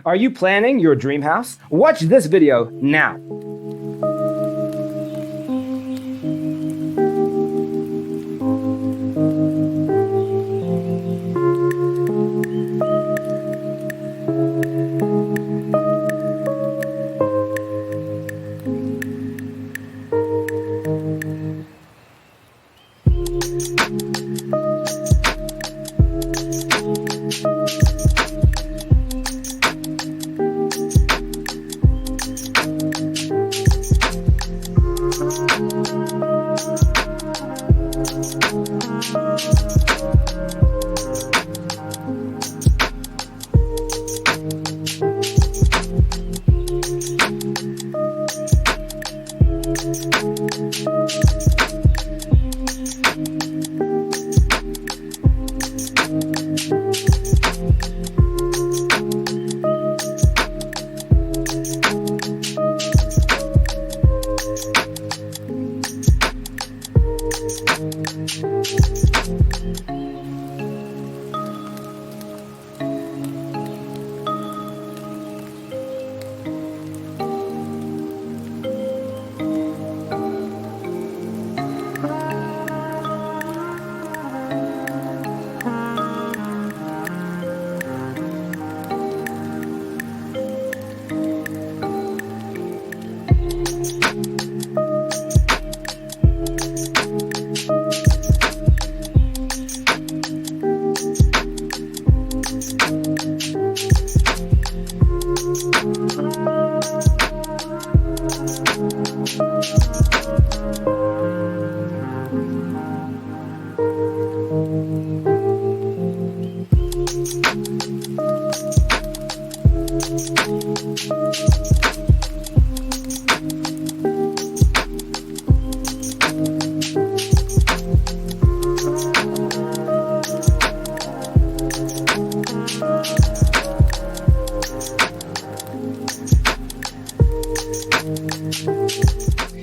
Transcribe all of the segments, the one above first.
Are you planning your dream house? Watch this video now.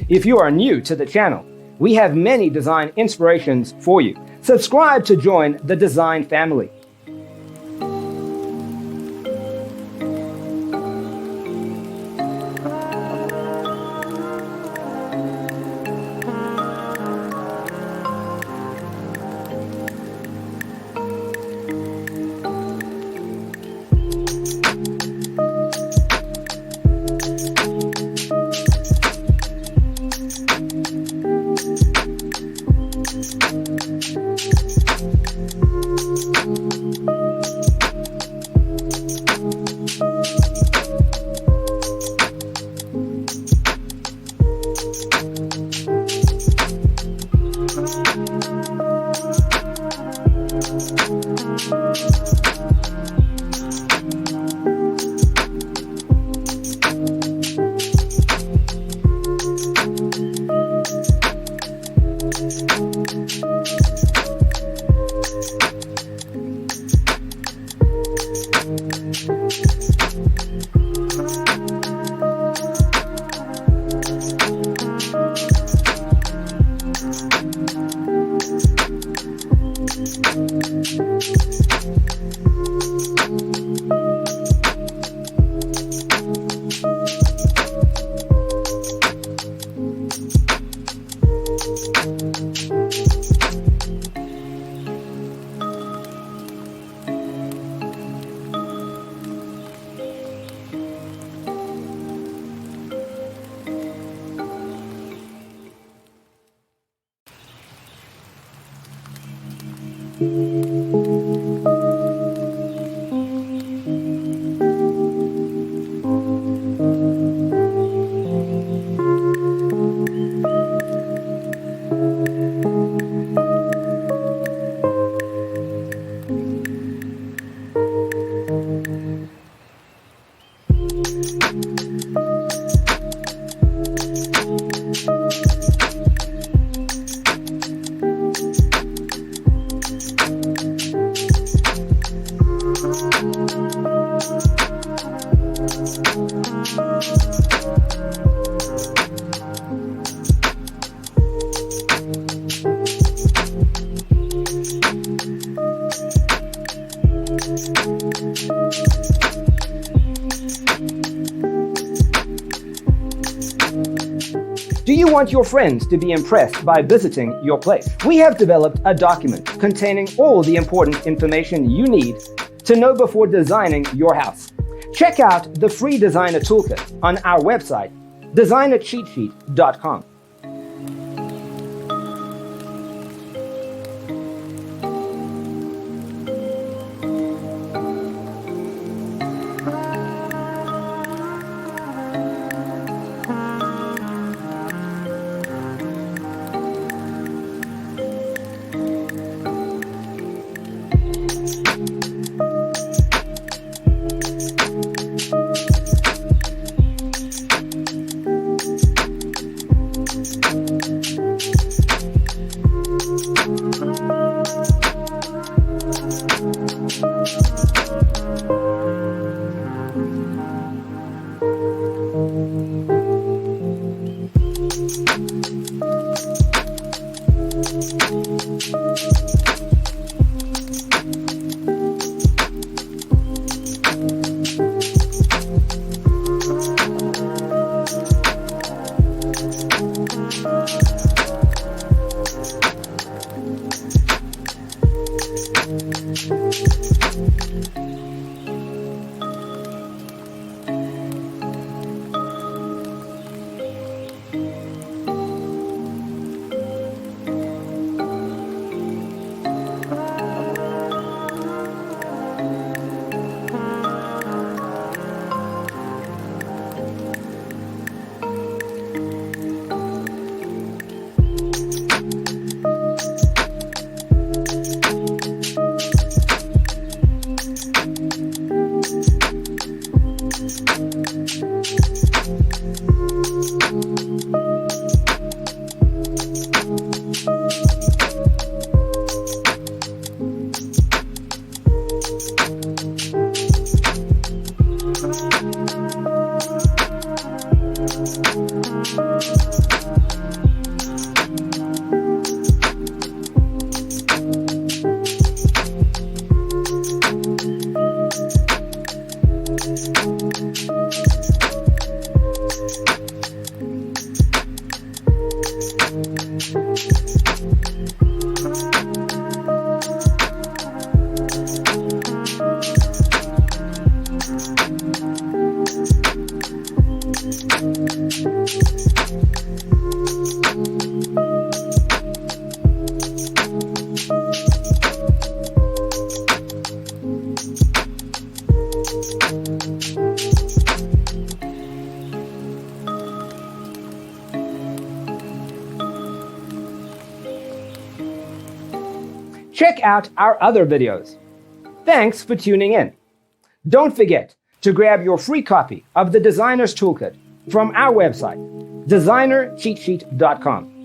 If you are new to the channel, we have many design inspirations for you. Subscribe to join the design family. you want your friends to be impressed by visiting your place? We have developed a document containing all the important information you need to know before designing your house. Check out the free designer toolkit on our website, designercheatsheet.com. Check out our other videos. Thanks for tuning in. Don't forget to grab your free copy of the Designer's Toolkit from our website, designercheatsheet.com.